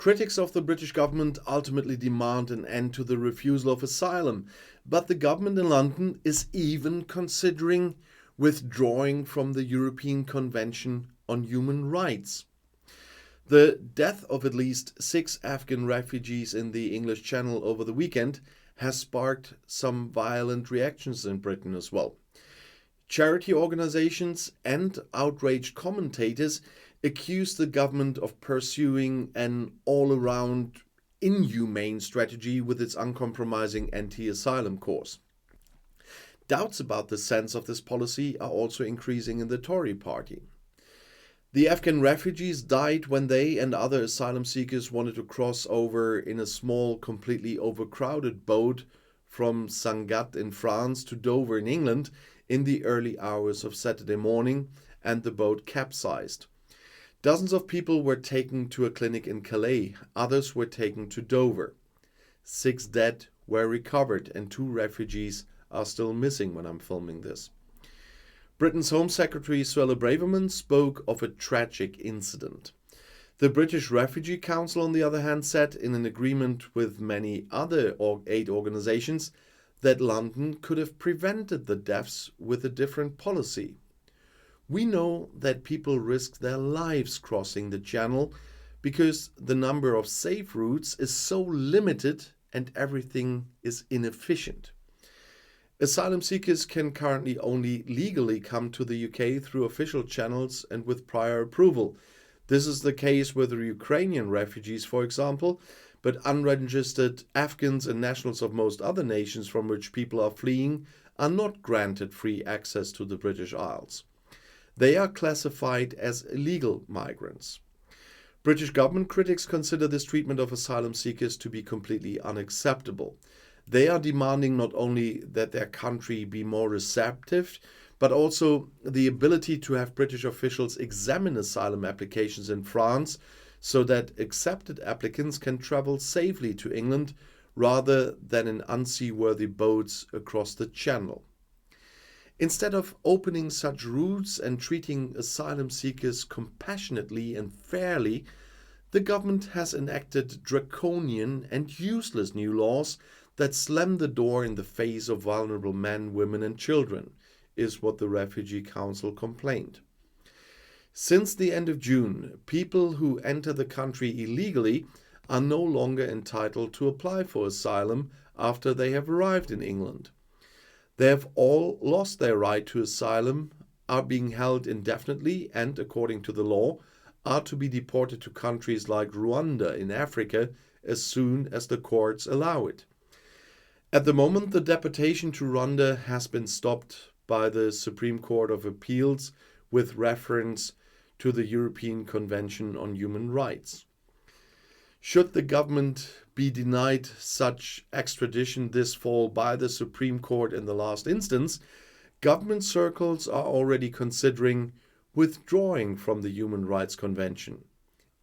Critics of the British government ultimately demand an end to the refusal of asylum, but the government in London is even considering withdrawing from the European Convention on Human Rights. The death of at least 6 Afghan refugees in the English Channel over the weekend has sparked some violent reactions in Britain as well. Charity organizations and outraged commentators accuse the government of pursuing an all-around inhumane strategy with its uncompromising anti-asylum course. Doubts about the sense of this policy are also increasing in the Tory party. The Afghan refugees died when they and other asylum seekers wanted to cross over in a small, completely overcrowded boat from Sangatte in France to Dover in England in the early hours of Saturday morning, and the boat capsized. Dozens of people were taken to a clinic in Calais, others were taken to Dover. 6 dead were recovered and 2 refugees are still missing when I'm filming this. Britain's Home Secretary Suella Braverman spoke of a tragic incident. The British Refugee Council, on the other hand, said in an agreement with many other aid organisations that London could have prevented the deaths with a different policy. We know that people risk their lives crossing the Channel because the number of safe routes is so limited and everything is inefficient. Asylum seekers can currently only legally come to the UK through official channels and with prior approval. This is the case with the Ukrainian refugees, for example, but unregistered Afghans and nationals of most other nations from which people are fleeing are not granted free access to the British Isles. They are classified as illegal migrants. British government critics consider this treatment of asylum seekers to be completely unacceptable. They are demanding not only that their country be more receptive, but also the ability to have British officials examine asylum applications in France so that accepted applicants can travel safely to England rather than in unseaworthy boats across the Channel. Instead of opening such routes and treating asylum seekers compassionately and fairly, the government has enacted draconian and useless new laws that slam the door in the face of vulnerable men, women and children, is what the Refugee Council complained. Since the end of June, people who enter the country illegally are no longer entitled to apply for asylum after they have arrived in England. They have all lost their right to asylum, are being held indefinitely and, according to the law, are to be deported to countries like Rwanda in Africa as soon as the courts allow it. At the moment, the deportation to Rwanda has been stopped by the Supreme Court of Appeals with reference to the European Convention on Human Rights. Should the government be denied such extradition this fall by the Supreme Court in the last instance, government circles are already considering withdrawing from the Human Rights Convention,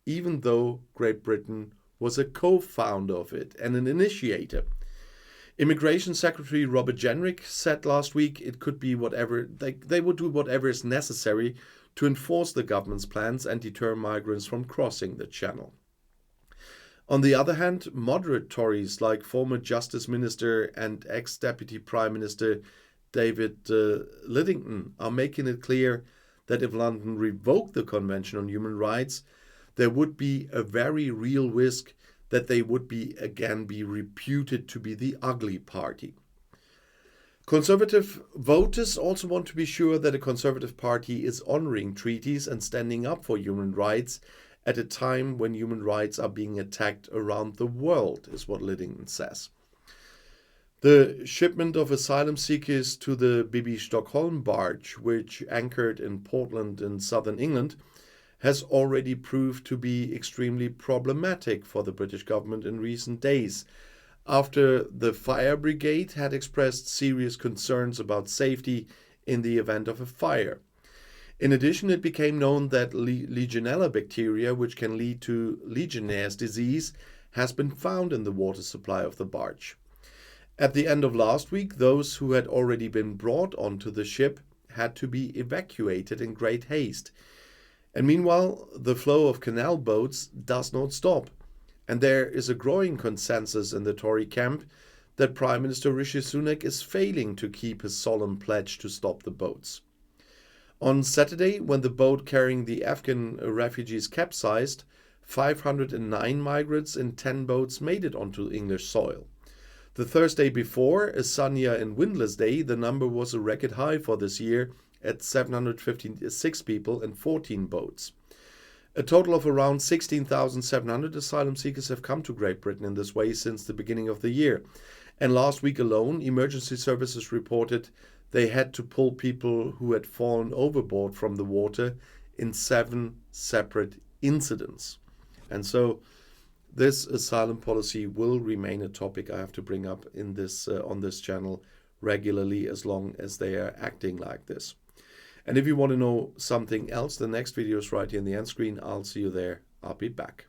even though Great Britain was a co-founder of it and an initiator. Immigration Secretary Robert Jenrick said last week it could be whatever they would do whatever is necessary to enforce the government's plans and deter migrants from crossing the Channel. On the other hand, moderate Tories like former Justice Minister and ex-Deputy Prime Minister David Lidington are making it clear that if London revoked the Convention on Human Rights, there would be a very real risk that they would be reputed to be the ugly party. Conservative voters also want to be sure that a Conservative Party is honouring treaties and standing up for human rights at a time when human rights are being attacked around the world, is what Lidington says. The shipment of asylum seekers to the Bibi Stockholm barge, which anchored in Portland in southern England, has already proved to be extremely problematic for the British government in recent days, after the fire brigade had expressed serious concerns about safety in the event of a fire. In addition, it became known that Legionella bacteria, which can lead to Legionnaire's disease, has been found in the water supply of the barge. At the end of last week, those who had already been brought onto the ship had to be evacuated in great haste. And meanwhile, the flow of canal boats does not stop. And there is a growing consensus in the Tory camp that Prime Minister Rishi Sunak is failing to keep his solemn pledge to stop the boats. On Saturday, when the boat carrying the Afghan refugees capsized, 509 migrants in 10 boats made it onto English soil. The Thursday before, a sunnier and windless day, the number was a record high for this year at 756 people and 14 boats. A total of around 16,700 asylum seekers have come to Great Britain in this way since the beginning of the year. And last week alone, emergency services reported they had to pull people who had fallen overboard from the water in 7 separate incidents. And so this asylum policy will remain a topic I have to bring up in this on this channel regularly as long as they are acting like this. And if you want to know something else, the next video is right here in the end screen. I'll see you there. I'll be back.